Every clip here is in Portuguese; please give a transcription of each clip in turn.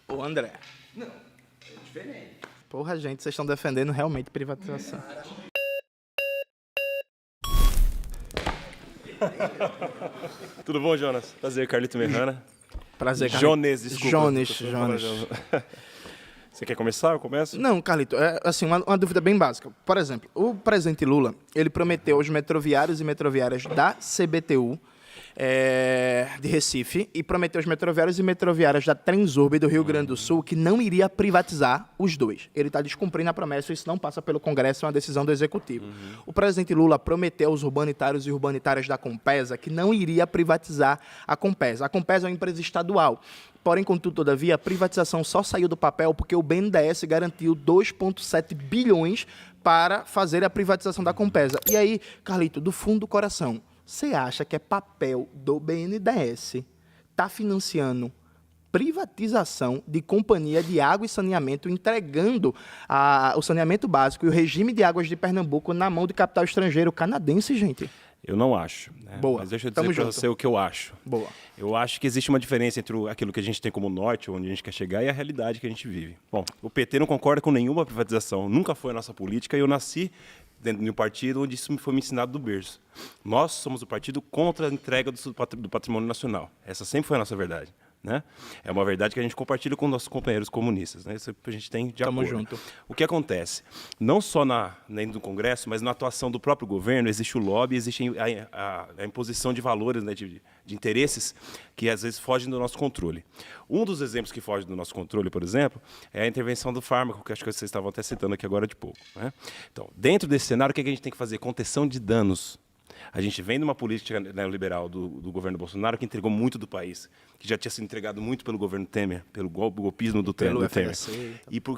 Ô, André. Não, é diferente. Porra, gente, vocês estão defendendo realmente privatização. Tudo bom, Jonas? Prazer, Carlito Merrana. Prazer, Carlito. Jones, desculpa. Jones. Você quer começar? Eu começo? Não, Carlito, é assim, uma dúvida bem básica. Por exemplo, o presidente Lula, ele prometeu aos metroviários e metroviárias da CBTU de Recife e prometeu aos metroviários e metroviárias da Transurb do Rio Grande do Sul que não iria privatizar os dois. Ele está descumprindo a promessa, isso não passa pelo Congresso, é uma decisão do Executivo. O presidente Lula prometeu aos urbanitários e urbanitárias da Compesa que não iria privatizar a Compesa. A Compesa é uma empresa estadual. Porém, contudo, todavia, a privatização só saiu do papel porque o BNDES garantiu 2,7 bilhões para fazer a privatização da Compesa. E aí, Carlito, do fundo do coração, você acha que é papel do BNDES tá financiando privatização de companhia de água e saneamento, entregando o saneamento básico e o regime de águas de Pernambuco na mão de capital estrangeiro canadense, gente? Eu não acho. Né? Boa. Mas deixa eu dizer para você o que eu acho. Boa. Eu acho que existe uma diferença entre aquilo que a gente tem como norte, onde a gente quer chegar, e a realidade que a gente vive. Bom, o PT não concorda com nenhuma privatização. Nunca foi a nossa política e eu nasci dentro de um partido onde isso foi me ensinado do berço. Nós somos o partido contra a entrega do patrimônio nacional. Essa sempre foi a nossa verdade. Né? É uma verdade que a gente compartilha com nossos companheiros comunistas. Né? Isso a gente tem de acordo. Tamo junto. O que acontece? Não só dentro do Congresso, mas na atuação do próprio governo, existe o lobby, existe a imposição de valores, né, de interesses que às vezes fogem do nosso controle. Um dos exemplos que foge do nosso controle, por exemplo, é a intervenção do fármaco, que acho que vocês estavam até citando aqui agora de pouco. Né? Então, dentro desse cenário, o que a gente tem que fazer? Contenção de danos. A gente vem de uma política neoliberal do governo Bolsonaro que entregou muito do país, que já tinha sido entregado muito pelo governo Temer, pelo golpismo do Temer.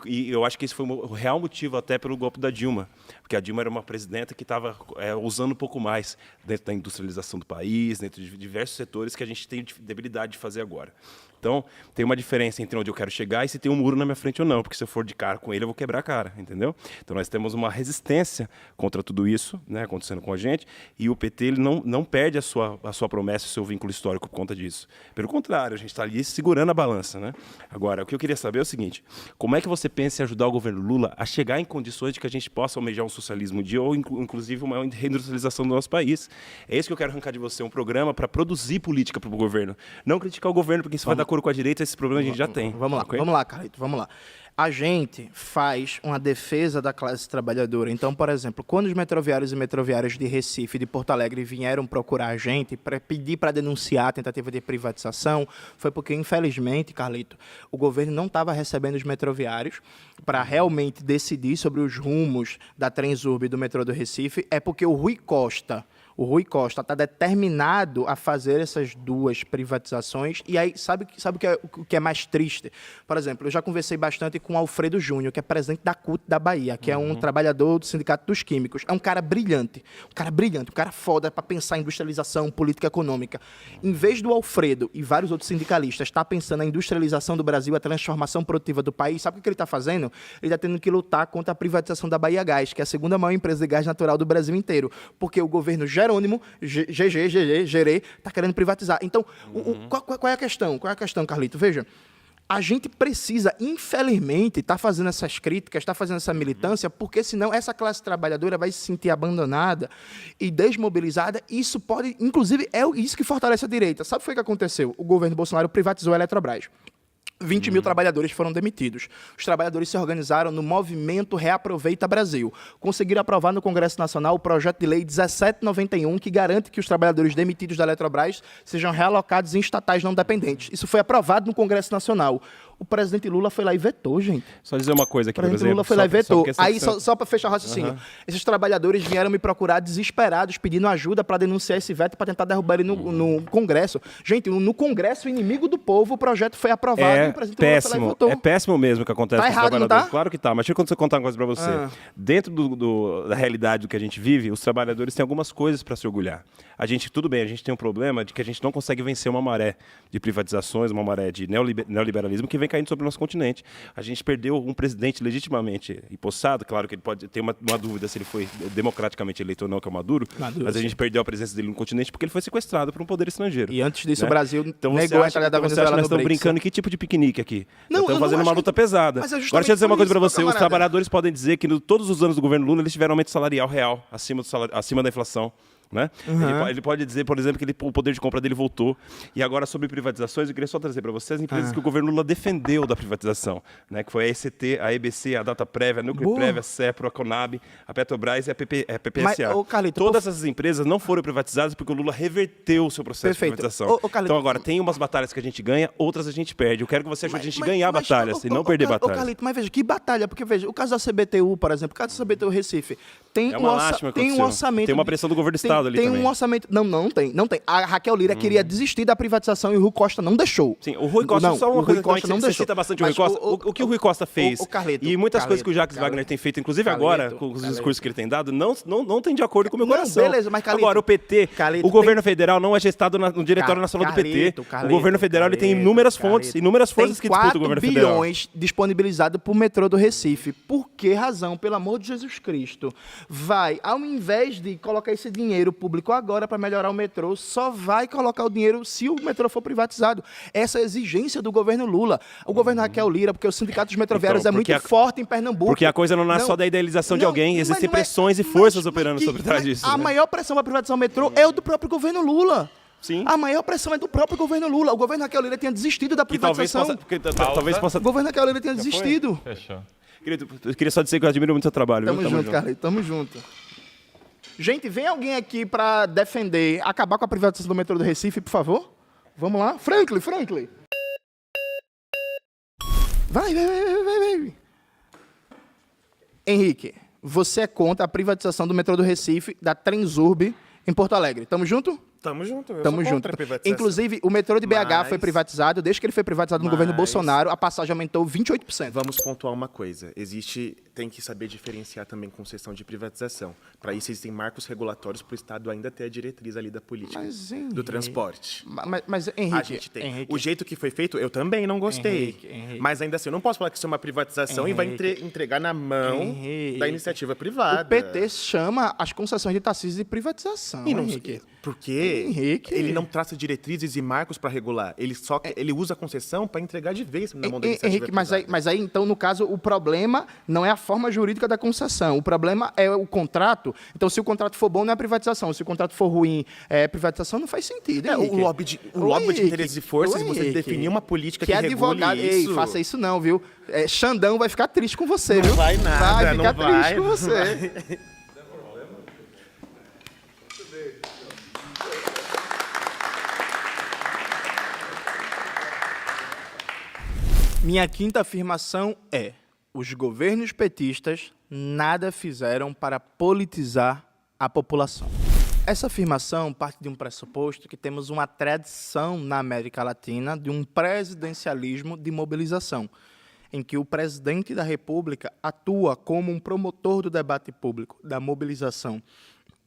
E eu acho que esse foi o real motivo até pelo golpe da Dilma, porque a Dilma era uma presidenta que estava usando um pouco mais dentro da industrialização do país, dentro de diversos setores que a gente tem debilidade de fazer agora. Então, tem uma diferença entre onde eu quero chegar e se tem um muro na minha frente ou não, porque se eu for de cara com ele, eu vou quebrar a cara, entendeu? Então, nós temos uma resistência contra tudo isso, né, acontecendo com a gente, e o PT ele não perde a sua promessa, o seu vínculo histórico por conta disso. Pelo contrário, a gente está ali segurando a balança. Né? Agora, o que eu queria saber é o seguinte, como é que você pensa em ajudar o governo Lula a chegar em condições de que a gente possa almejar um socialismo ou, inclusive, uma reindustrialização do nosso país? É isso que eu quero arrancar de você, um programa para produzir política para o governo. Não criticar o governo, porque isso vai dar coro com a direita, esse problema a gente já tem. Vamos lá, okay? Vamos lá, Carlito, vamos lá. A gente faz uma defesa da classe trabalhadora. Então, por exemplo, quando os metroviários e metroviárias de Recife e de Porto Alegre vieram procurar a gente para pedir para denunciar a tentativa de privatização, foi porque, infelizmente, Carlito, o governo não estava recebendo os metroviários para realmente decidir sobre os rumos da Transurb e do metrô do Recife. É porque o Rui Costa está determinado a fazer essas duas privatizações. E aí, sabe o que é mais triste? Por exemplo, eu já conversei bastante com o Alfredo Júnior, que é presidente da CUT da Bahia, que é um trabalhador do Sindicato dos Químicos. É um cara brilhante, um cara foda para pensar em industrialização, política econômica. Em vez do Alfredo e vários outros sindicalistas estar pensando na industrialização do Brasil, a transformação produtiva do país, sabe o que ele está fazendo? Ele está tendo que lutar contra a privatização da Bahia Gás, que é a segunda maior empresa de gás natural do Brasil inteiro, porque o governo Jerônimo, Gerê, está querendo privatizar. Então, qual é a questão? Qual é a questão, Carlito? Veja, a gente precisa, infelizmente, estar fazendo essas críticas, estar fazendo essa militância, porque senão essa classe trabalhadora vai se sentir abandonada e desmobilizada. E isso pode, inclusive, é isso que fortalece a direita. Sabe o que foi que aconteceu? O governo Bolsonaro privatizou a Eletrobras. 20 mil trabalhadores foram demitidos. Os trabalhadores se organizaram no movimento Reaproveita Brasil. Conseguiram aprovar no Congresso Nacional o projeto de lei 1791, que garante que os trabalhadores demitidos da Eletrobras sejam realocados em estatais não dependentes. Isso foi aprovado no Congresso Nacional. O presidente Lula foi lá e vetou, gente. Só dizer uma coisa aqui, por exemplo. O presidente Lula foi lá e vetou. Aí, só para fechar o raciocínio, esses trabalhadores vieram me procurar desesperados, pedindo ajuda para denunciar esse veto, para tentar derrubar ele no Congresso. Gente, no Congresso, inimigo do povo, o projeto foi aprovado e o presidente Lula foi lá e votou. É péssimo mesmo o que acontece com os errado, trabalhadores. Não tá? Claro que tá, mas deixa eu contar uma coisa para você. Dentro da realidade do que a gente vive, os trabalhadores têm algumas coisas para se orgulhar. Tudo bem, a gente tem um problema de que a gente não consegue vencer uma maré de privatizações, uma maré de neoliberalismo que vem caindo sobre o nosso continente. A gente perdeu um presidente legitimamente empossado, claro que ele pode ter uma dúvida se ele foi democraticamente eleito ou não, que é o Maduro, mas a gente perdeu a presença dele no continente porque ele foi sequestrado por um poder estrangeiro. E antes disso, né? o Brasil então, negou a entrada da Venezuela no BRICS. Estão brincando em que tipo de piquenique piquenique aqui. Não, Estamos eu não fazendo uma acho luta que- pesada. mas é Agora, justamente deixa eu dizer uma por coisa para isso, você. meu Os camarada. trabalhadores podem dizer que todos os anos do governo Lula eles tiveram aumento salarial real, acima da inflação. Né? Ele pode dizer, por exemplo, que o poder de compra dele voltou. E agora, sobre privatizações, eu queria só trazer para vocês as empresas que o governo Lula defendeu da privatização, né? Que foi a ECT, a EBC, a Data Prévia, a Núcleo Prévia, a CEPRO, a Conab, a Petrobras e a PPSA. Mas, ô, Carlito, Todas essas empresas não foram privatizadas porque o Lula reverteu o seu processo Perfeito. de privatização. Ô, Carlito, Então, agora, tem umas batalhas que a gente ganha, outras a gente perde. Eu quero que você ajude a gente a ganhar batalhas e não perder batalhas. Carlito, mas veja, que batalha? Porque, veja, o caso da CBTU, por exemplo, o caso da CBTU Recife, tem É uma lástima que aconteceu. orçamento... Tem uma pressão do governo do Estado ali Tem também. um orçamento... Não tem. A Raquel Lira queria desistir da privatização e o Rui Costa não deixou. Sim, o Rui Costa, Não, só uma o coisa Rui Costa também, não você deixou. cita bastante o Rui Mas Costa. O que o Rui Costa fez Carlito, e muitas coisas que o Jacques Carlito, Wagner tem feito, inclusive Carlito, agora, com os discursos que ele tem dado, não tem de acordo com o meu Não, coração. beleza, mas, Carlito, agora, o PT, Carlito, o governo federal não é gestado no Diretório Nacional do PT. O governo federal ele tem inúmeras fontes, inúmeras forças que disputam o governo federal. 4 bilhões disponibilizados para o metrô do Recife. Por que razão, pelo amor de Jesus Cristo, vai, ao invés de colocar esse dinheiro público agora para melhorar o metrô, só vai colocar o dinheiro se o metrô for privatizado? Essa é a exigência do governo Lula. O governo Raquel Lira, porque o Sindicato dos Metroviários Então, é muito forte em Pernambuco. Porque a coisa não nasce só da idealização de alguém, existem pressões e forças operando sobre trás disso. A né? maior pressão para privatizar o metrô é o do próprio governo Lula. Sim. A maior pressão é do próprio governo Lula. O governo Raquel Lira tinha desistido da Que talvez privatização. talvez possa... O governo Raquel Lira tinha desistido. Fechou. Querido, eu queria só dizer que eu admiro muito o seu trabalho. Tamo viu? junto, Carlito. Tamo junto. Gente, vem alguém aqui para defender, acabar com a privatização do metrô do Recife, por favor. Vamos lá. Franklin. Vai. Henrique, você é contra a privatização do metrô do Recife, da Transurb, em Porto Alegre. Tamo junto? Tamo junto. Eu Tamo sou junto. contra a privatização. Inclusive, o metrô de BH foi Mas- privatizado. Desde que ele foi privatizado no governo Bolsonaro, a passagem aumentou 28%. Vamos pontuar uma coisa. Tem que saber diferenciar também concessão de privatização. Para isso existem marcos regulatórios para o Estado ainda ter a diretriz ali da política Mas, Henrique, do transporte. Mas, Henrique, A gente tem. Henrique, O jeito que foi feito, eu também não gostei. Henrique. Mas ainda assim, eu não posso falar que isso é uma privatização e vai entregar na mão Henrique. da iniciativa privada. o PT chama as concessões de Tarcísio de privatização, E não, Henrique. porque Henrique. ele não traça diretrizes e marcos para regular. Ele usa a concessão para entregar de vez na mão da iniciativa Henrique, privada. mas aí, então, no caso, o problema não é a forma jurídica da concessão. O problema é o contrato. Então, se o contrato for bom, não é privatização. Se o contrato for ruim, é privatização, não faz sentido, Henrique. O lobby de Henrique, interesses e forças, ô, você Henrique, definir uma política que, que regule advogado. isso. Ei, faça isso não, viu? Xandão vai ficar triste com você, viu? vai nada, Vai ficar não vai, triste com não você. Minha quinta afirmação é: os governos petistas nada fizeram para politizar a população. Essa afirmação parte de um pressuposto que temos uma tradição na América Latina de um presidencialismo de mobilização, em que o presidente da República atua como um promotor do debate público, da mobilização,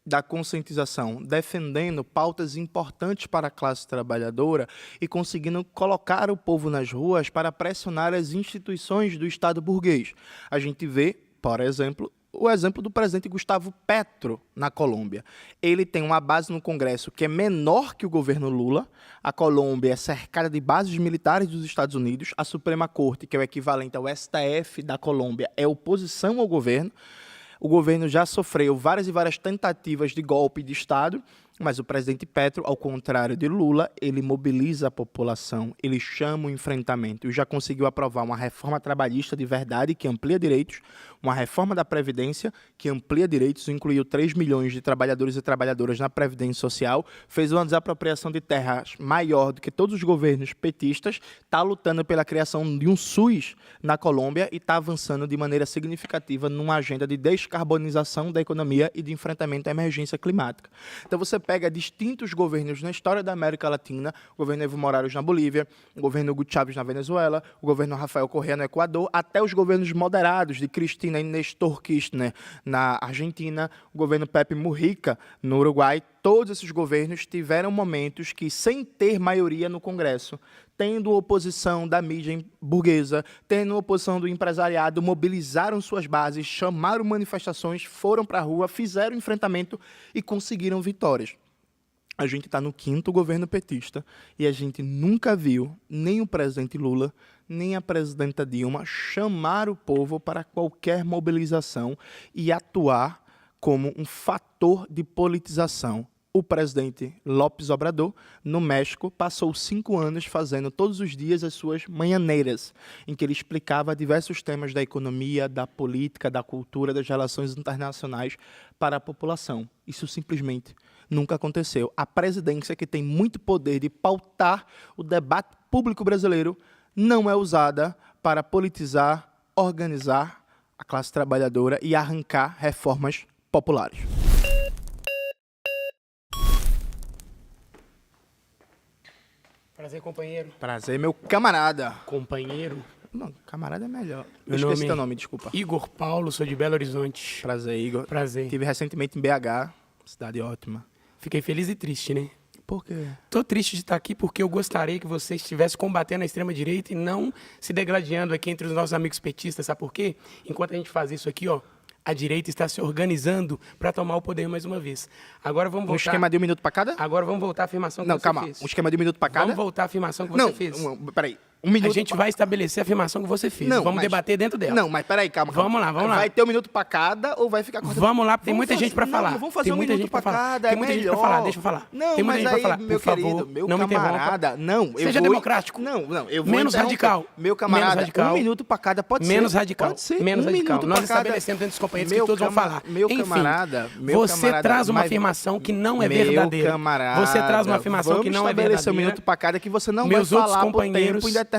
da conscientização, defendendo pautas importantes para a classe trabalhadora e conseguindo colocar o povo nas ruas para pressionar as instituições do Estado burguês. A gente vê, por exemplo, o exemplo do presidente Gustavo Petro na Colômbia. Ele tem uma base no Congresso que é menor que o governo Lula. A Colômbia é cercada de bases militares dos Estados Unidos. A Suprema Corte, que é o equivalente ao STF da Colômbia, é oposição ao governo. O governo já sofreu várias e várias tentativas de golpe de Estado, mas o presidente Petro, ao contrário de Lula, ele mobiliza a população, ele chama o enfrentamento e já conseguiu aprovar uma reforma trabalhista de verdade que amplia direitos, uma reforma da Previdência que amplia direitos, incluiu 3 milhões de trabalhadores e trabalhadoras na Previdência Social, fez uma desapropriação de terras maior do que todos os governos petistas, está lutando pela criação de um SUS na Colômbia e está avançando de maneira significativa numa agenda de descarbonização da economia e de enfrentamento à emergência climática. Então você pega distintos governos na história da América Latina, o governo Evo Morales na Bolívia, o governo Hugo Chávez na Venezuela, o governo Rafael Correa no Equador, até os governos moderados de Cristina e Néstor Kirchner na Argentina, o governo Pepe Mujica no Uruguai. Todos esses governos tiveram momentos que, sem ter maioria no Congresso, tendo oposição da mídia burguesa, tendo oposição do empresariado, mobilizaram suas bases, chamaram manifestações, foram para a rua, fizeram enfrentamento e conseguiram vitórias. A gente está no 5º governo petista e a gente nunca viu nem o presidente Lula, nem a presidenta Dilma chamar o povo para qualquer mobilização e atuar como um fator de politização. O presidente López Obrador, no México, passou 5 anos fazendo todos os dias as suas manhaneiras, em que ele explicava diversos temas da economia, da política, da cultura, das relações internacionais para a população. Isso simplesmente nunca aconteceu. A presidência, que tem muito poder de pautar o debate público brasileiro, não é usada para politizar, organizar a classe trabalhadora e arrancar reformas populares. Prazer, companheiro. Prazer, meu camarada. Companheiro. Não, camarada é melhor. Meu Eu esqueci nome teu nome, desculpa. Igor Paulo, sou de Belo Horizonte. Prazer, Igor. Prazer. Estive recentemente em BH, cidade ótima. Fiquei feliz e triste, né? Por quê? Tô triste de estar aqui porque eu gostaria que você estivesse combatendo a extrema-direita e não se degladiando aqui entre os nossos amigos petistas, sabe por quê? Enquanto a gente faz isso aqui, ó, a direita está se organizando para tomar o poder mais uma vez. Agora vamos voltar... Um esquema de 1 minuto para cada? Agora vamos voltar à afirmação que Não, você calma. fez. Um esquema de 1 minuto para cada? Vamos voltar à afirmação que você Não, fez. Peraí. 1 minuto. A gente vai estabelecer a afirmação que você fez. Não, Vamos mas- debater dentro dela. Não, mas peraí, calma. Vamos lá, vamos lá. Vai ter 1 minuto para cada ou vai ficar cortando? Vamos lá, tem Vamos muita fazer- gente para falar. Não, vamos fazer Tem 1 muita minuto gente para pra falar. cada, Tem é muita gente melhor. pra falar, deixa eu falar. Não, Tem muita mas gente pra aí, falar. meu Por querido, favor, meu não me interrompa. camarada, não, eu Seja vou... democrático. Não, eu vou Menos interromper. radical. Meu camarada, Menos radical. 1 minuto para cada, pode ser. Menos radical. Pode ser. Menos 1 radical. minuto Nós pra cada. estabelecemos entre os companheiros Meu que todos vão falar. Meu Enfim, camarada, você traz uma mas- afirmação que não é meu verdadeira. Camarada, Você traz uma afirmação que não é verdadeira. Vamos estabelecer 1 minuto para cada que você não Meus vai outros falar por companheiros- tempo indeterminado.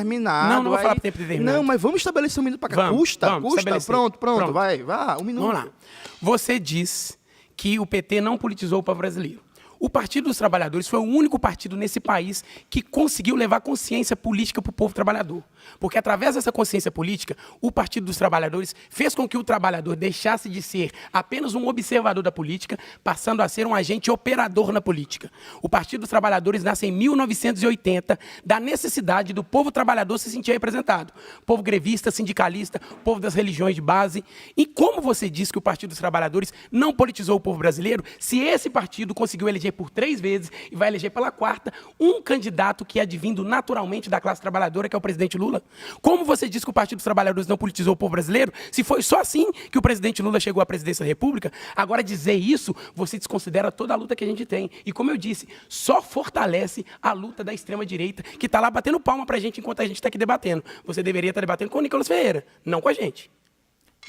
Não, não vou aí- falar por tempo indeterminado. Não, mas vamos estabelecer 1 minuto para cada. Vamos, Custa, vamos custa. estabelecer. Pronto, vai, vá, 1 minuto. Vamos lá. Você diz que o PT não politizou o povo brasileiro. O Partido dos Trabalhadores foi o único partido nesse país que conseguiu levar consciência política para o povo trabalhador. Porque, através dessa consciência política, o Partido dos Trabalhadores fez com que o trabalhador deixasse de ser apenas um observador da política, passando a ser um agente operador na política. O Partido dos Trabalhadores nasce em 1980, da necessidade do povo trabalhador se sentir representado. Povo grevista, sindicalista, povo das religiões de base. E como você diz que o Partido dos Trabalhadores não politizou o povo brasileiro, se esse partido conseguiu eleger por 3 vezes e vai eleger pela 4ª um candidato que é advindo naturalmente da classe trabalhadora, que é o presidente Lula? Como você diz que o Partido dos Trabalhadores não politizou o povo brasileiro, se foi só assim que o presidente Lula chegou à presidência da República? Agora, dizer isso, você desconsidera toda a luta que a gente tem. E, como eu disse, só fortalece a luta da extrema-direita, que está lá batendo palma pra gente enquanto a gente está aqui debatendo. Você deveria estar debatendo com o Nicolas Ferreira, não com a gente.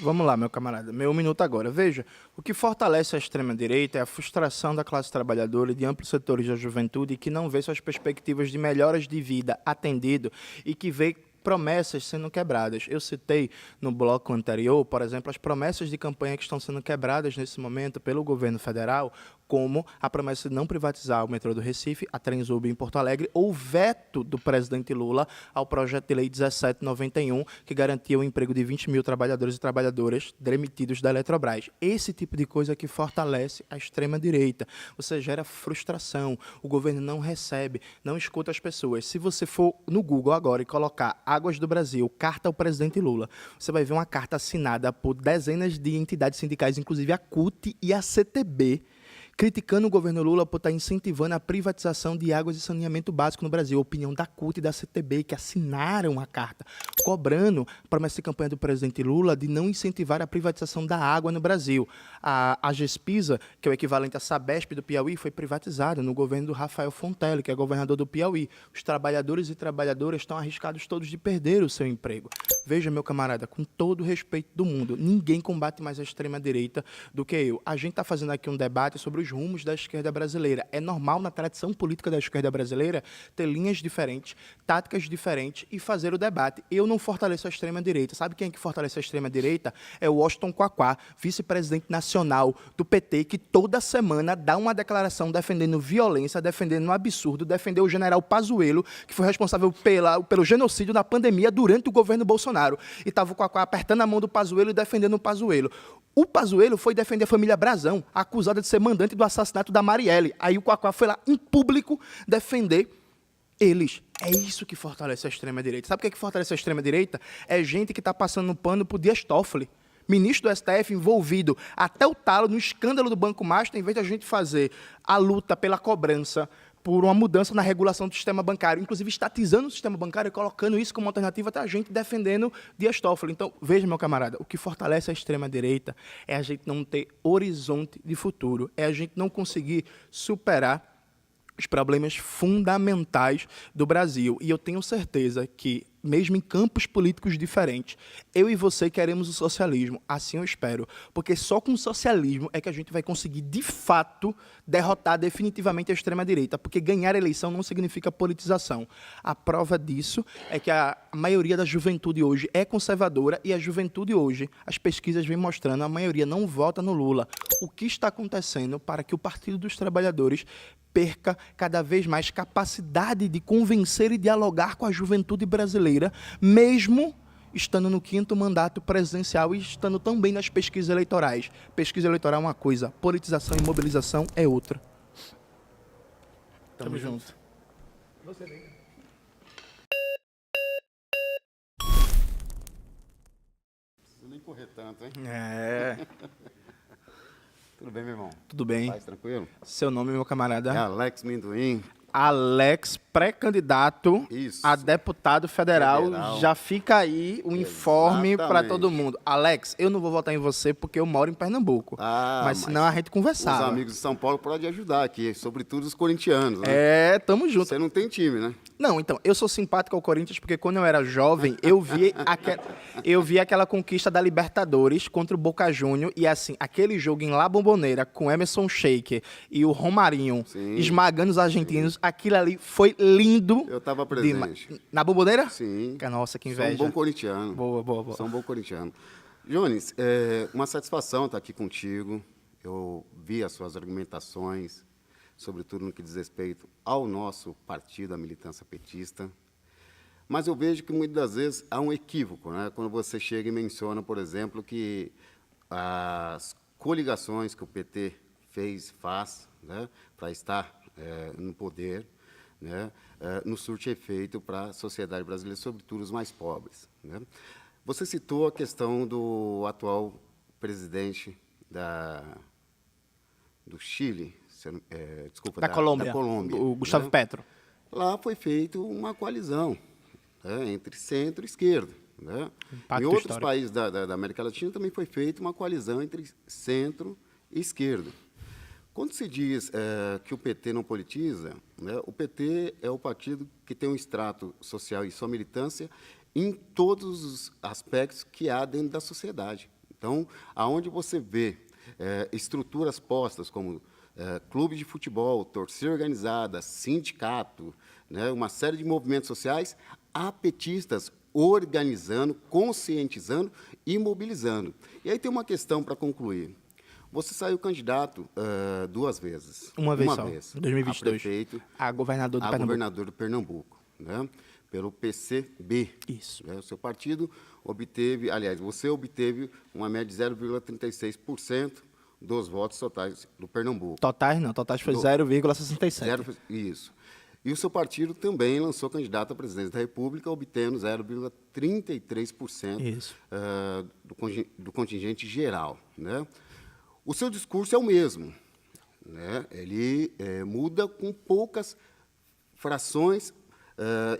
Vamos lá, meu camarada. Meu 1 minuto agora. Veja, o que fortalece a extrema-direita é a frustração da classe trabalhadora e de amplos setores da juventude que não vê suas perspectivas de melhoras de vida atendido e que vê promessas sendo quebradas. Eu citei no bloco anterior, por exemplo, as promessas de campanha que estão sendo quebradas nesse momento pelo governo federal, como a promessa de não privatizar o metrô do Recife, a Transurb em Porto Alegre, ou o veto do presidente Lula ao projeto de lei 1791, que garantia o emprego de 20 mil trabalhadores e trabalhadoras demitidos da Eletrobras. Esse tipo de coisa que fortalece a extrema-direita. Você gera frustração, o governo não recebe, não escuta as pessoas. Se você for no Google agora e colocar Águas do Brasil, carta ao presidente Lula, você vai ver uma carta assinada por dezenas de entidades sindicais, inclusive a CUT e a CTB, criticando o governo Lula por estar incentivando a privatização de águas e saneamento básico no Brasil. A opinião da CUT e da CTB, que assinaram a carta, cobrando a promessa de campanha do presidente Lula de não incentivar a privatização da água no Brasil. A Gespisa, que é o equivalente à Sabesp do Piauí, foi privatizada no governo do Rafael Fontelli, que é governador do Piauí. Os trabalhadores e trabalhadoras estão arriscados todos de perder o seu emprego. Veja, meu camarada, com todo o respeito do mundo, ninguém combate mais a extrema-direita do que eu. A gente está fazendo aqui um debate sobre os rumos da esquerda brasileira. É normal, na tradição política da esquerda brasileira, ter linhas diferentes, táticas diferentes e fazer o debate. Eu não fortaleço a extrema-direita. Sabe quem é que fortalece a extrema-direita? É o Washington Quaquá, vice-presidente nacional do PT, que toda semana dá uma declaração defendendo violência, defendendo um absurdo, defendeu o general Pazuello, que foi responsável pelo genocídio na pandemia durante o governo Bolsonaro. E estava o Quaquá apertando a mão do Pazuello e defendendo o Pazuello. O Pazuello foi defender a família Brazão, acusada de ser mandante do assassinato da Marielle. Aí o Quaquá foi lá, em público, defender eles. É isso que fortalece a extrema-direita. Sabe o que é que fortalece a extrema-direita? É gente que está passando pano pro Dias Toffoli. ministro do STF envolvido até o talo no escândalo do Banco Master, em vez de a gente fazer a luta pela cobrança, por uma mudança na regulação do sistema bancário, inclusive estatizando o sistema bancário e colocando isso como alternativa, até a gente defendendo Dias Toffoli. Então, veja, meu camarada, o que fortalece a extrema-direita é a gente não ter horizonte de futuro, é a gente não conseguir superar os problemas fundamentais do Brasil. E eu tenho certeza que, mesmo em campos políticos diferentes, eu e você queremos o socialismo. Assim eu espero. Porque só com o socialismo é que a gente vai conseguir, de fato, derrotar definitivamente a extrema-direita. Porque ganhar a eleição não significa politização. A prova disso é que a maioria da juventude hoje é conservadora e a juventude hoje, as pesquisas vêm mostrando, a maioria não vota no Lula. O que está acontecendo para que o Partido dos Trabalhadores perca cada vez mais capacidade de convencer e dialogar com a juventude brasileira, mesmo estando no 5º mandato presidencial e estando também nas pesquisas eleitorais. Pesquisa eleitoral é uma coisa, politização e mobilização é outra. Tamo junto. Não nem correr tanto, hein? É, Tudo bem, meu irmão? tudo bem. Paz, tranquilo? Seu nome, meu camarada? É Alex Minduim. Alex, pré-candidato Isso. a deputado federal. Federal. Já fica aí o informe para Exatamente. todo mundo. Alex, eu não vou votar em você porque eu moro em Pernambuco. mas senão a gente Os conversava. amigos de São Paulo podem ajudar aqui, sobretudo os corintianos, né? É, tamo junto. Você não tem time, né? Não, então, eu sou simpático ao Corinthians porque quando eu era jovem, eu vi aquela conquista da Libertadores contra o Boca Juniors e assim, aquele jogo em La Bombonera com Emerson Sheik e o Romarinho Sim. esmagando os argentinos, aquilo ali foi lindo. Eu estava presente. Na Bombonera? Sim. Nossa, que Sou inveja. um bom corintiano. Boa, boa, boa. Sou um bom corintiano. Jones, uma satisfação estar aqui contigo. Eu vi as suas argumentações, sobretudo no que diz respeito ao nosso partido, a militância petista. Mas eu vejo que muitas das vezes há um equívoco, né? Quando você chega e menciona, por exemplo, que as coligações que o PT faz, né, para estar no poder, né, não surte efeito para a sociedade brasileira, sobretudo os mais pobres, né? Você citou a questão do atual presidente do Chile, desculpa, Da Colômbia. da Colômbia, O Gustavo né? Petro. Lá foi feita uma coalizão, né, entre centro e esquerda, né? Impacto Em outros histórico. países da América Latina também foi feita uma coalizão entre centro e esquerda. Quando se diz que o PT não politiza, né, o PT é o partido que tem um extrato social e sua militância em todos os aspectos que há dentro da sociedade. Então, aonde você vê estruturas postas como clube de futebol, torcida organizada, sindicato, né, uma série de movimentos sociais, há petistas organizando, conscientizando e mobilizando. E aí tem uma questão para concluir. Você saiu candidato 2 vezes. Uma vez só, em 2022. A prefeito, A governador do a Pernambuco. governador do Pernambuco, né? Pelo PCB. Isso. Né? O seu partido obteve, aliás, você obteve uma média de 0,36% dos votos totais do Pernambuco. Totais não, totais foi 0,67. Isso. E o seu partido também lançou candidato à presidência da República, obtendo 0,33% Isso. do contingente geral, né? O seu discurso é o mesmo, né? Ele muda com poucas frações,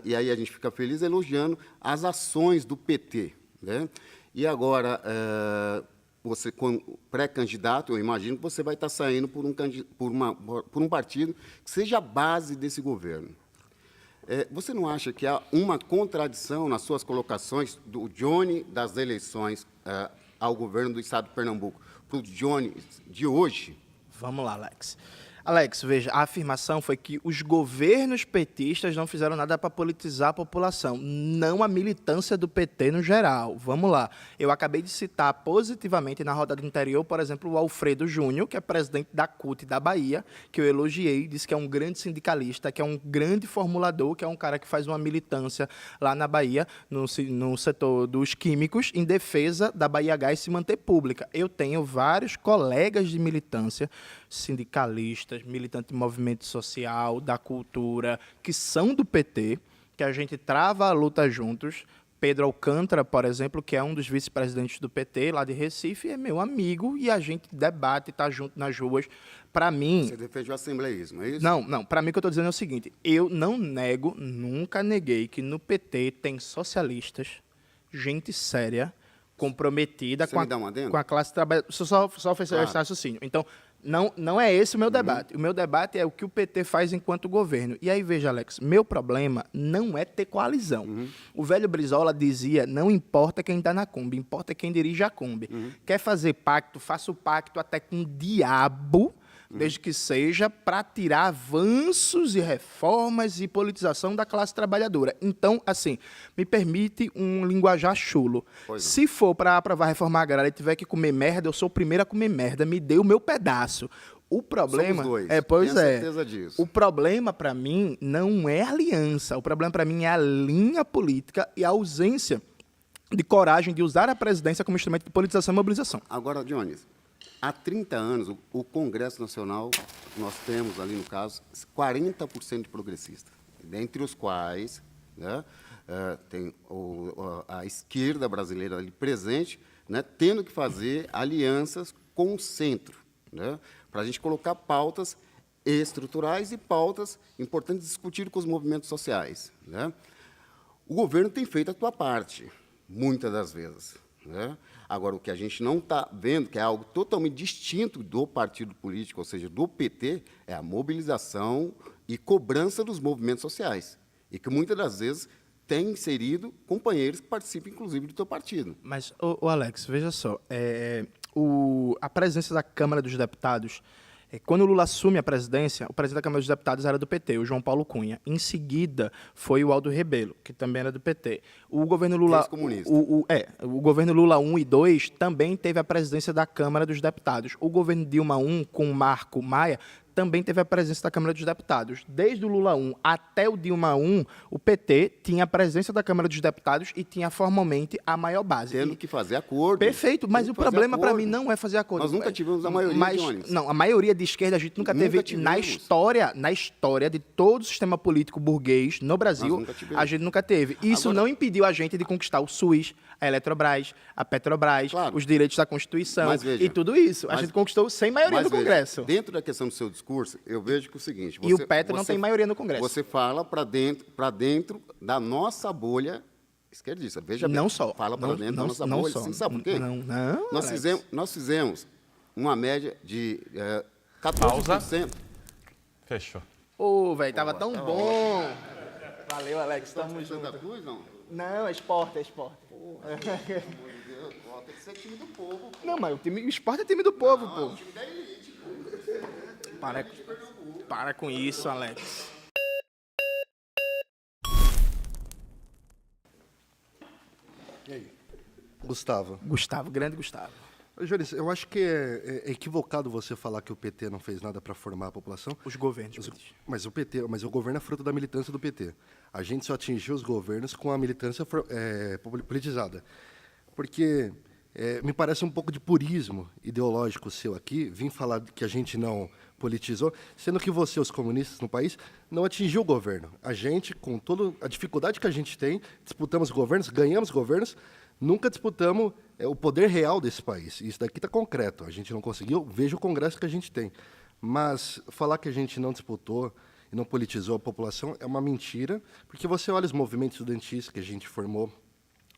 e aí a gente fica feliz elogiando as ações do PT, né? E agora, você, como pré-candidato, eu imagino que você vai estar saindo por um partido que seja a base desse governo. Você não acha que há uma contradição nas suas colocações do Johnny das eleições ao governo do Estado de Pernambuco para o Johnny de hoje? Vamos lá, Alex. Alex, veja, a afirmação foi que os governos petistas não fizeram nada para politizar a população, não a militância do PT no geral. Vamos lá. Eu acabei de citar positivamente na rodada interior, por exemplo, o Alfredo Júnior, que é presidente da CUT da Bahia, que eu elogiei, disse que é um grande sindicalista, que é um grande formulador, que é um cara que faz uma militância lá na Bahia, no setor dos químicos, em defesa da Bahia Gás se manter pública. Eu tenho vários colegas de militância, sindicalistas, militantes de movimento social, da cultura, que são do PT, que a gente trava a luta juntos Pedro Alcântara, por exemplo, que é um dos vice-presidentes do PT lá de Recife, é meu amigo e a gente debate, está junto nas ruas. Para mim... Você defende o assembleísmo, é isso? Não. Para mim, o que eu estou dizendo é o seguinte, eu não nego, nunca neguei que no PT tem socialistas, gente séria, comprometida Você me dá um adendo? com a classe trabalhadora. Só fechar esse raciocínio. Então, não é esse o meu debate. O meu debate é o que o PT faz enquanto governo. E aí, veja, Alex, meu problema não é ter coalizão. O velho Brizola dizia, não importa quem está na Kombi, importa quem dirige a Kombi. Quer fazer pacto, faça o pacto até com o diabo, desde que seja para tirar avanços e reformas e politização da classe trabalhadora. Então, assim, me permite um linguajar chulo. Se for para aprovar a reforma agrária e tiver que comer merda, eu sou o primeiro a comer merda, me dê o meu pedaço. O problema Somos dois. pois Tenha é. certeza disso. O problema para mim não é a aliança, o problema para mim é a linha política e a ausência de coragem de usar a presidência como instrumento de politização e mobilização. Agora, Dionis, há 30 anos, o Congresso Nacional, nós temos ali, no caso, 40% de progressistas, dentre os quais, né, tem a esquerda brasileira ali presente, né, tendo que fazer alianças com o centro, né, para a gente colocar pautas estruturais e pautas importantes de discutir com os movimentos sociais. Né. O governo tem feito a sua parte, muitas das vezes. Né? Agora, o que a gente não está vendo, que é algo totalmente distinto do partido político, ou seja, do PT, é a mobilização e cobrança dos movimentos sociais. E que, muitas das vezes, tem inserido companheiros que participam, inclusive, do teu partido. Mas, Alex, veja só, a presença da Câmara dos Deputados, quando o Lula assume a presidência, o presidente da Câmara dos Deputados era do PT, o João Paulo Cunha. Em seguida, foi o Aldo Rebelo, que também era do PT. O governo Lula... Ex-comunista. O governo Lula 1 e 2 também teve a presidência da Câmara dos Deputados. O governo Dilma 1, com Marco Maia, também teve a presença da Câmara dos Deputados. Desde o Lula 1 até o Dilma 1, o PT tinha a presença da Câmara dos Deputados e tinha formalmente a maior base. Tendo que fazer acordo. Perfeito, mas Tendo o que fazer problema para acordo. mim não é fazer acordo. Nós nunca tivemos a maioria de ônibus. Não, a maioria de esquerda a gente nunca teve na história de todo o sistema político burguês no Brasil, nunca tivemos. a gente nunca teve. Isso Agora, não impediu a gente de conquistar o SUS, a Eletrobras, a Petrobras, claro. os direitos da Constituição Mas veja, e tudo isso. A gente conquistou sem maioria no veja, Congresso. Dentro da questão do seu discurso, eu vejo que é o seguinte... E o Petro não tem maioria no Congresso. Você fala para dentro da nossa bolha esquerdista. Veja bem. Não só. Fala para dentro da nossa não bolha. só. Você sabe por quê? Não, Nós fizemos uma média de 14%. Pausa. Fechou. Ô, velho, tava tão bom. Valeu, Alex, tamo junto. Santa Cruz, não? Não, é esporte. Tem que ser time do povo. Não, mas o esporte é time do povo, pô. Time da elite, pô. Para com isso, Alex. Gustavo, Grande Gustavo. Joris, eu acho que é equivocado você falar que o PT não fez nada para formar a população. Os governos. Mas o governo é fruto da militância do PT. A gente só atingiu os governos com a militância politizada. Porque me parece um pouco de purismo ideológico seu aqui, vir falar que a gente não politizou, sendo que você, os comunistas no país, não atingiu o governo. A gente, com toda a dificuldade que a gente tem, disputamos governos, ganhamos governos, nunca disputamos o poder real desse país. Isso daqui está concreto. A gente não conseguiu, veja o Congresso que a gente tem. Mas falar que a gente não disputou e não politizou a população é uma mentira, porque você olha os movimentos estudantis que a gente formou,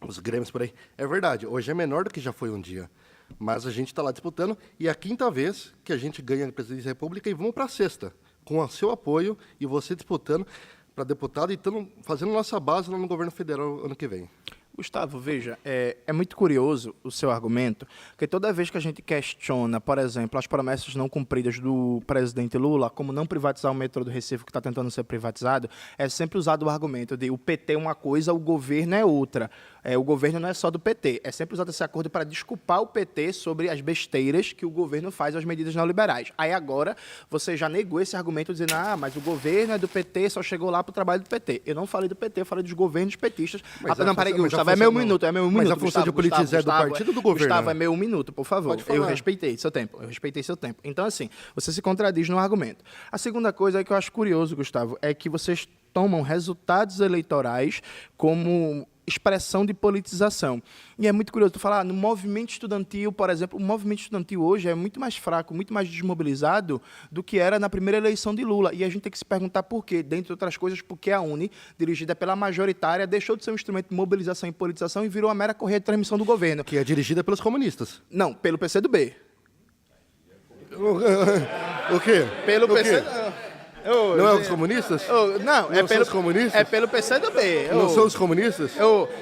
os grêmios por aí. É verdade, hoje é menor do que já foi um dia. Mas a gente está lá disputando, e é a 5ª vez que a gente ganha a presidência da República e vamos para a 6ª, com o seu apoio e você disputando para deputado e fazendo nossa base lá no governo federal ano que vem. Gustavo, veja, é muito curioso o seu argumento, porque toda vez que a gente questiona, por exemplo, as promessas não cumpridas do presidente Lula, como não privatizar o metrô do Recife, que está tentando ser privatizado, é sempre usado o argumento de o PT é uma coisa, o governo é outra. O governo não é só do PT. É sempre usado esse acordo para desculpar o PT sobre as besteiras que o governo faz às medidas neoliberais. Aí agora você já negou esse argumento dizendo, mas o governo é do PT, só chegou lá para o trabalho do PT. Eu não falei do PT, eu falei dos governos petistas. Não, peraí, Gustavo, é meu minuto, Mas a função de politizar é do partido ou do governo? Gustavo, é meu minuto, por favor. Pode falar. Eu respeitei seu tempo. Então, assim, você se contradiz no argumento. A segunda coisa que eu acho curioso, Gustavo, é que vocês tomam resultados eleitorais como expressão de politização. E é muito curioso tu falar, no movimento estudantil, por exemplo, o movimento estudantil hoje é muito mais fraco, muito mais desmobilizado do que era na primeira eleição de Lula. E a gente tem que se perguntar por quê, dentre outras coisas, porque a UNE, dirigida pela majoritária, deixou de ser um instrumento de mobilização e politização e virou uma mera correia de transmissão do governo. Que é dirigida pelos comunistas. Não, pelo PCdoB. O quê? Pelo O quê? PCdoB. Não é os comunistas? Não, Não são os comunistas? É pelo PCdoB. Não são os comunistas?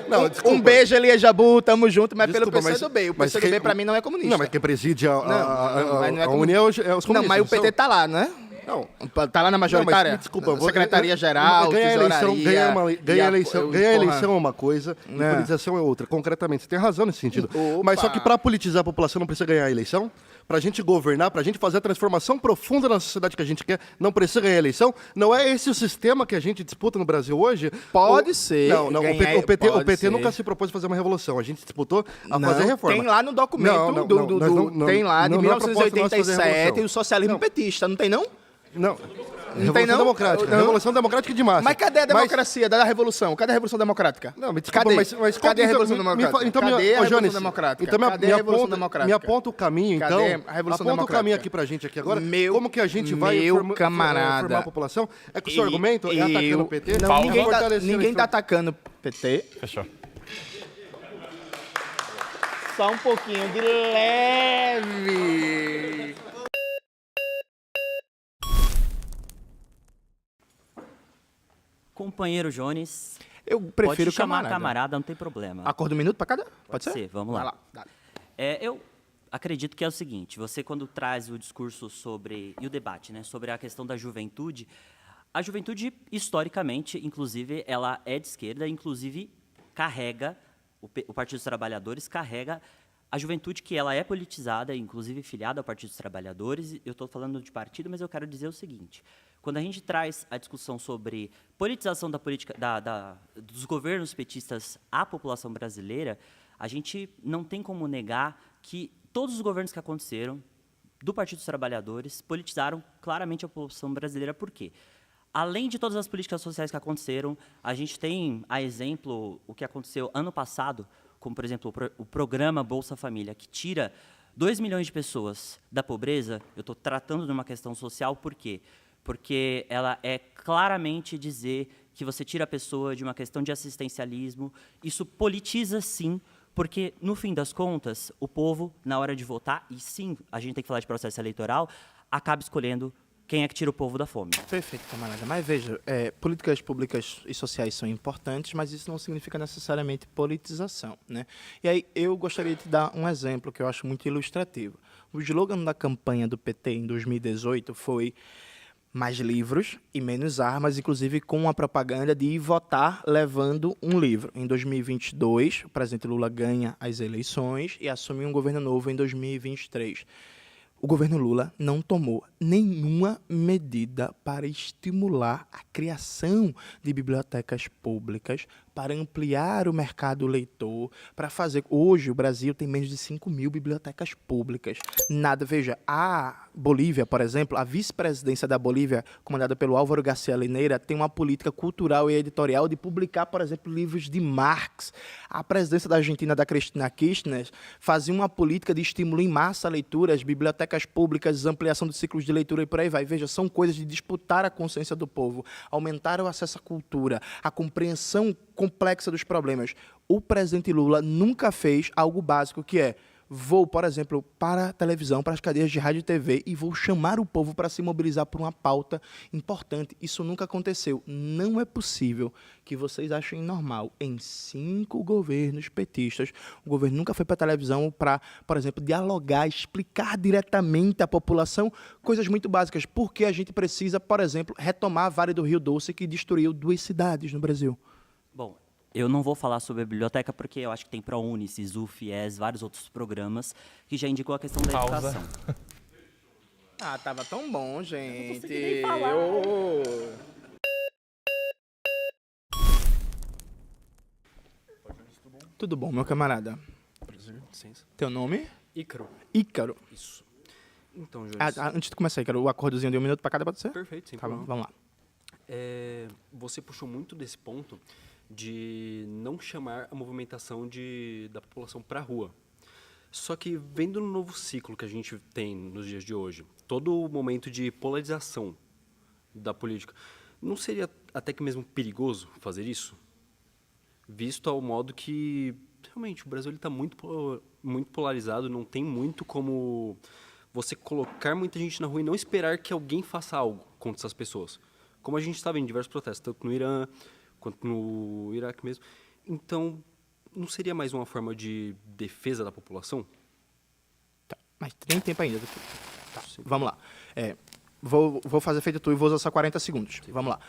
Não, desculpa. Um beijo, Elia Jabu, tamo junto, mas Desculpa, pelo mas- PCdoB. O mas PCdoB, quem- pra mim, não é comunista. Não, mas quem preside mas não é a União é os comunistas. Não, mas o PT são? tá lá, né? Não. Tá lá na majoritária? Não, mas, desculpa, Secretaria-Geral, ganhar a eleição, tesouraria... ganhar a eleição é uma coisa, e É. politização é outra. Concretamente, você tem razão nesse sentido. Opa. Mas só que para politizar a população não precisa ganhar a eleição? Para a gente governar, para a gente fazer a transformação profunda na sociedade que a gente quer, não precisa ganhar a eleição? Não é esse o sistema que a gente disputa no Brasil hoje? Pode ser. Não, Ganhar- o PT pode ser. nunca se propôs fazer uma revolução. A gente disputou a Não, fazer reforma. tem lá no documento tem lá de não é proposta nossa fazer 1987 revolução. o socialismo petista, não tem não? Não. tem, Revolução não? Democrática. Não. Revolução Democrática de massa. Mas cadê a democracia da Revolução? Cadê a Revolução Democrática? Não, me desculpa, cadê? mas Cadê a então, Revolução Democrática? Então, cadê a ô, Revolução Jones, Democrática? Então Cadê a Revolução Democrática? me aponta o caminho, Cadê então. a Revolução Aponta o caminho Democrática? aqui pra gente aqui agora. Meu- Como que a gente vai meu camarada. formar a população? É que o seu argumento é atacando o PT? Não, ninguém fortalecendo tá atacando o PT. Fechou. Só um pouquinho de leve. Companheiro Jones, Eu prefiro pode chamar camarada. camarada, não tem problema. Acordo um minuto pra cada? Pode ser? Vamos lá. Vai lá. Dá. Eu acredito que é o seguinte, você quando traz o discurso sobre, e o debate, né, sobre a questão da juventude, a juventude, historicamente, inclusive, ela é de esquerda, inclusive carrega, o Partido dos Trabalhadores carrega a juventude que ela é politizada, inclusive filiada ao Partido dos Trabalhadores. Eu estou falando de partido, mas eu quero dizer o seguinte, quando a gente traz a discussão sobre politização da política, dos governos petistas à população brasileira, a gente não tem como negar que todos os governos que aconteceram do Partido dos Trabalhadores politizaram claramente a população brasileira. Por quê? Além de todas as políticas sociais que aconteceram, a gente tem, a exemplo, o que aconteceu ano passado, como, por exemplo, o programa Bolsa Família, que tira 2 milhões de pessoas da pobreza. Eu estou tratando de uma questão social, por quê? Porque ela é claramente dizer que você tira a pessoa de uma questão de assistencialismo. Isso politiza, sim, porque, no fim das contas, o povo, na hora de votar, e sim, a gente tem que falar de processo eleitoral, acaba escolhendo quem é que tira o povo da fome. Perfeito, camarada. Mas veja, políticas públicas e sociais são importantes, mas isso não significa necessariamente politização, né? E aí eu gostaria de te dar um exemplo que eu acho muito ilustrativo. O slogan da campanha do PT em 2018 foi mais livros e menos armas, inclusive com uma propaganda de ir votar levando um livro. Em 2022, o presidente Lula ganha as eleições e assume um governo novo em 2023. O governo Lula não tomou nenhuma medida para estimular a criação de bibliotecas públicas, para ampliar o mercado leitor, para fazer... Hoje, o Brasil tem menos de 5.000 bibliotecas públicas. Nada, veja, a Bolívia, por exemplo, a vice-presidência da Bolívia, comandada pelo Álvaro Garcia Lineira, tem uma política cultural e editorial de publicar, por exemplo, livros de Marx. A presidência da Argentina, da Cristina Kirchner, fazia uma política de estímulo em massa à leitura, as bibliotecas públicas, ampliação dos ciclos de leitura e por aí vai. Veja, são coisas de disputar a consciência do povo, aumentar o acesso à cultura, a compreensão complexa dos problemas. O presidente Lula nunca fez algo básico, que é: vou, por exemplo, para a televisão, para as cadeias de rádio e TV e vou chamar o povo para se mobilizar por uma pauta importante. Isso nunca aconteceu. Não é possível que vocês achem normal, em 5 governos petistas, o governo nunca foi para a televisão para, por exemplo, dialogar, explicar diretamente à população coisas muito básicas. Porque a gente precisa, por exemplo, retomar a Vale do Rio Doce, que destruiu 2 cidades no Brasil. Bom, eu não vou falar sobre a biblioteca porque eu acho que tem ProUni, SISU, FIES, vários outros programas que já indicou a questão da educação. Ah, tava tão bom, gente. Tudo bom, meu camarada? Prazer, licença. Teu nome? Ícaro. Ícaro. Isso. Então, Jones. Antes de começar, Ícaro, o acordozinho de 1 minuto para cada, pode ser? Perfeito, sem Tá bom, problema. vamos lá. Você puxou muito desse ponto de não chamar a movimentação da população para a rua. Só que, vendo no novo ciclo que a gente tem nos dias de hoje, todo o momento de polarização da política, não seria até que mesmo perigoso fazer isso? Visto ao modo que, realmente, o Brasil está muito polarizado, não tem muito como você colocar muita gente na rua e não esperar que alguém faça algo contra essas pessoas. Como a gente está vendo em diversos protestos, tanto no Irã quanto no Iraque mesmo. Então, não seria mais uma forma de defesa da população? Tá, mas tem tempo ainda. Tá, vamos lá. Vou fazer feito tu e vou usar só 40 segundos. Vamos lá.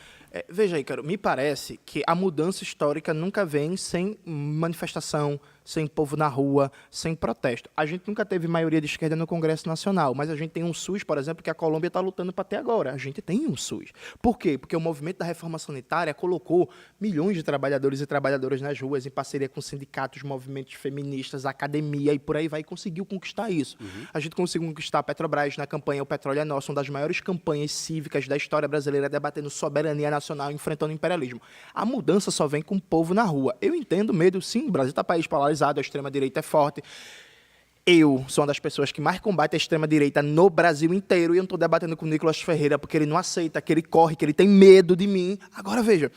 Veja aí, cara, me parece que a mudança histórica nunca vem sem manifestação, sem povo na rua, sem protesto. A gente nunca teve maioria de esquerda no Congresso Nacional, mas a gente tem um SUS, por exemplo, que a Colômbia está lutando para ter agora. A gente tem um SUS. Por quê? Porque o movimento da reforma sanitária colocou milhões de trabalhadores e trabalhadoras nas ruas, em parceria com sindicatos, movimentos feministas, academia e por aí vai, e conseguiu conquistar isso. A gente conseguiu conquistar a Petrobras na campanha O Petróleo é Nosso, uma das maiores campanhas cívicas da história brasileira, debatendo soberania nacional, enfrentando o imperialismo. A mudança só vem com o povo na rua. Eu entendo medo, sim, o Brasil está país polarizado, a extrema-direita é forte. Eu sou uma das pessoas que mais combate a extrema-direita no Brasil inteiro e eu não estou debatendo com o Nicolas Ferreira porque ele não aceita, que ele corre, que ele tem medo de mim. Agora, veja,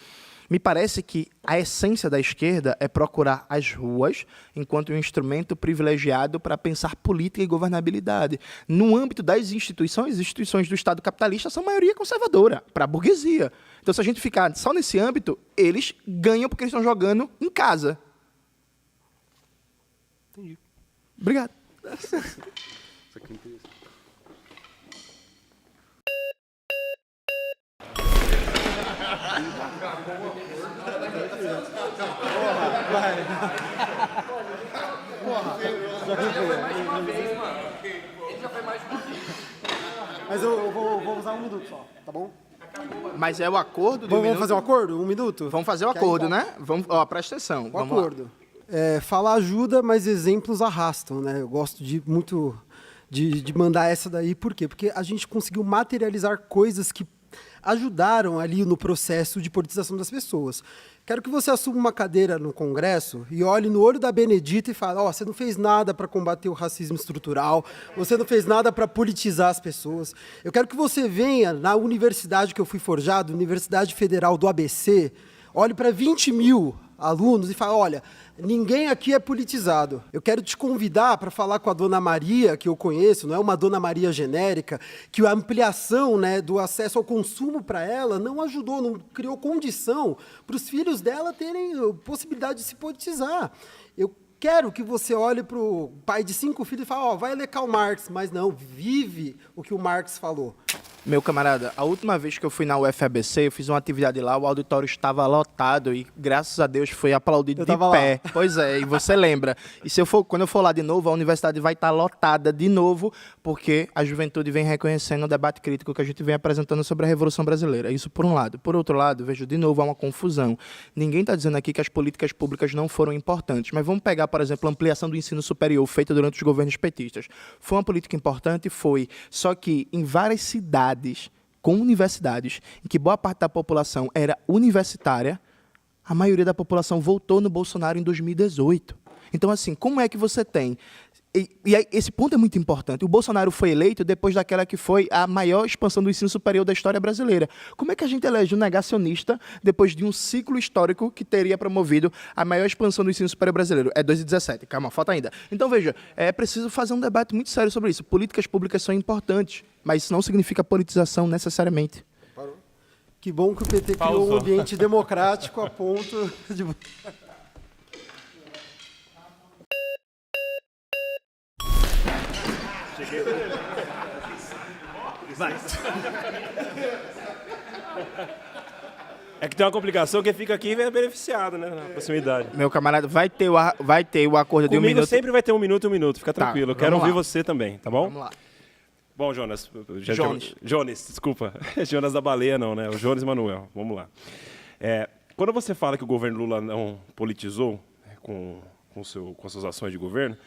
me parece que a essência da esquerda é procurar as ruas enquanto um instrumento privilegiado para pensar política e governabilidade. No âmbito das instituições, as instituições do Estado capitalista são maioria conservadora, para a burguesia. Então, se a gente ficar só nesse âmbito, eles ganham porque eles estão jogando em casa. Entendi. Obrigado. Isso aqui é interessante. Mas eu vou usar 1 minuto só, tá bom? Mas é o acordo de Vamos fazer um acordo? 1 minuto? Vamos fazer o acordo, né? Vamos, presta atenção. O Vamos acordo. Falar ajuda, mas exemplos arrastam, né? Eu gosto muito de mandar essa daí. Por quê? Porque a gente conseguiu materializar coisas que ajudaram ali no processo de politização das pessoas. Quero que você assuma uma cadeira no Congresso e olhe no olho da Benedita e fale, você não fez nada para combater o racismo estrutural, você não fez nada para politizar as pessoas. Eu quero que você venha na universidade que eu fui forjado, Universidade Federal do ABC, olhe para 20 mil alunos e fale, olha, ninguém aqui é politizado. Eu quero te convidar para falar com a Dona Maria, que eu conheço, não é uma Dona Maria genérica, que a ampliação, né, do acesso ao consumo para ela não ajudou, não criou condição para os filhos dela terem possibilidade de se politizar. Eu quero que você olhe para o pai de 5 filhos e fale, vai ler Karl Marx, mas não, vive o que o Marx falou. Meu camarada, a última vez que eu fui na UFABC, eu fiz uma atividade lá, o auditório estava lotado e, graças a Deus, foi aplaudido de pé. Lá. Pois é, e você lembra. E quando eu for lá de novo, a universidade vai estar lotada de novo, porque a juventude vem reconhecendo o debate crítico que a gente vem apresentando sobre a Revolução Brasileira. Isso por um lado. Por outro lado, vejo de novo, há uma confusão. Ninguém está dizendo aqui que as políticas públicas não foram importantes, mas vamos pegar, por exemplo, a ampliação do ensino superior feita durante os governos petistas. Foi uma política importante? Foi. Só que em várias cidades, com universidades, em que boa parte da população era universitária, a maioria da população votou no Bolsonaro em 2018. Então, assim, como é que você tem... esse ponto é muito importante. O Bolsonaro foi eleito depois daquela que foi a maior expansão do ensino superior da história brasileira. Como é que a gente elege um negacionista depois de um ciclo histórico que teria promovido a maior expansão do ensino superior brasileiro? É 2017, calma, falta ainda. Então, veja, é preciso fazer um debate muito sério sobre isso. Políticas públicas são importantes, mas isso não significa politização necessariamente. Que bom que o PT criou um ambiente democrático a ponto de... Vai. É que tem uma complicação que fica aqui e é beneficiado, né, na proximidade. Meu camarada, vai ter o acordo de 1 minuto. Comigo sempre vai ter 1 minuto, fica tranquilo. Tá, quero ouvir lá. você também, tá bom? Vamos lá. Bom, Jonas. Jones, desculpa. Jonas da Baleia não, né? O Jones Manuel. Vamos lá. Quando você fala que o governo Lula não politizou com suas ações de governo,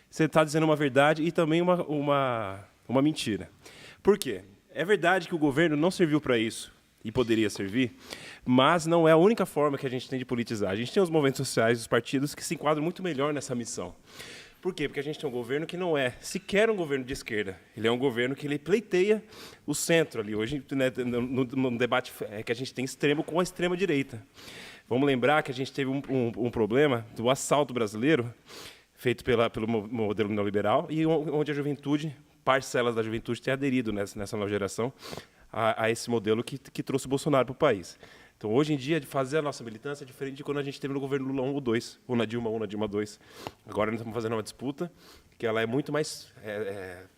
você está dizendo uma verdade e também uma mentira. Por quê? É verdade que o governo não serviu para isso. e poderia servir, mas não é a única forma que a gente tem de politizar. A gente tem os movimentos sociais, os partidos, que se enquadram muito melhor nessa missão. Por quê? Porque a gente tem um governo que não é sequer um governo de esquerda. Ele é um governo que ele pleiteia o centro ali. Hoje, né, no debate é que a gente tem extremo com a extrema-direita. Vamos lembrar que a gente teve um problema do assalto brasileiro, feito pelo modelo neoliberal, e onde a juventude, parcelas da juventude, têm aderido nessa nova geração a esse modelo que trouxe o Bolsonaro para o país. Então, hoje em dia, de fazer a nossa militância é diferente de quando a gente teve no governo Lula 1 ou 2, ou na Dilma 1, na Dilma 2. Agora, nós estamos fazendo uma disputa que ela é muito mais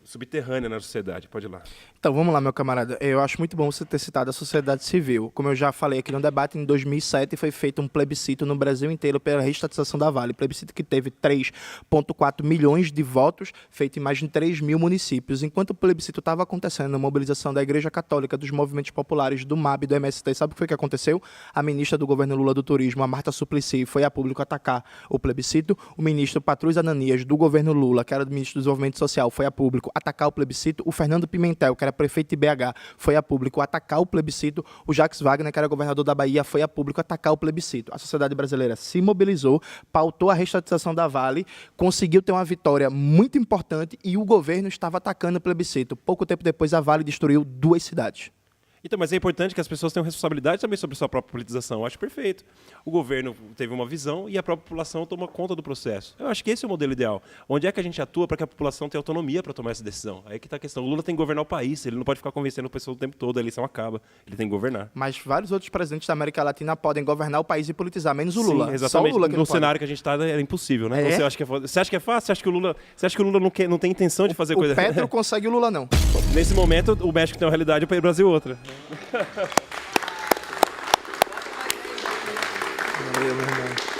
subterrânea na sociedade. Pode ir lá. Então, vamos lá, meu camarada. Eu acho muito bom você ter citado a sociedade civil. Como eu já falei aqui no debate, em 2007 foi feito um plebiscito no Brasil inteiro pela reestatização da Vale. Plebiscito que teve 3,4 milhões de votos, feito em mais de 3 mil municípios. Enquanto o plebiscito estava acontecendo, a mobilização da Igreja Católica, dos movimentos populares, do MAB, do MST, sabe o que foi que aconteceu? A ministra do governo Lula do Turismo, a Marta Suplicy, foi a público atacar o plebiscito. O ministro Patrus Ananias, do governo Lula, que era do ministro do Desenvolvimento Social, foi a público atacar o plebiscito. O Fernando Pimentel, que era prefeito de BH, foi a público atacar o plebiscito. O Jacques Wagner, que era governador da Bahia, foi a público atacar o plebiscito. A sociedade brasileira se mobilizou, pautou a reestatização da Vale, conseguiu ter uma vitória muito importante e o governo estava atacando o plebiscito. Pouco tempo depois, a Vale destruiu 2 cidades. Então, mas é importante que as pessoas tenham responsabilidade também sobre a sua própria politização. Eu acho perfeito. O governo teve uma visão e a própria população toma conta do processo. Eu acho que esse é o modelo ideal. Onde é que a gente atua para que a população tenha autonomia para tomar essa decisão? Aí que está a questão. O Lula tem que governar o país. Ele não pode ficar convencendo a pessoa o tempo todo. A eleição acaba. Ele tem que governar. Mas vários outros presidentes da América Latina podem governar o país e politizar, menos o Lula. Sim, exatamente. Só o Lula que no não cenário pode. que a gente está, é impossível, né? É? Você acha que é fácil? Você acha que o Lula não tem intenção de fazer coisa... O Petro consegue, o Lula não. Nesse momento, o México tem uma realidade e o Brasil outra. Valeu, meu irmão.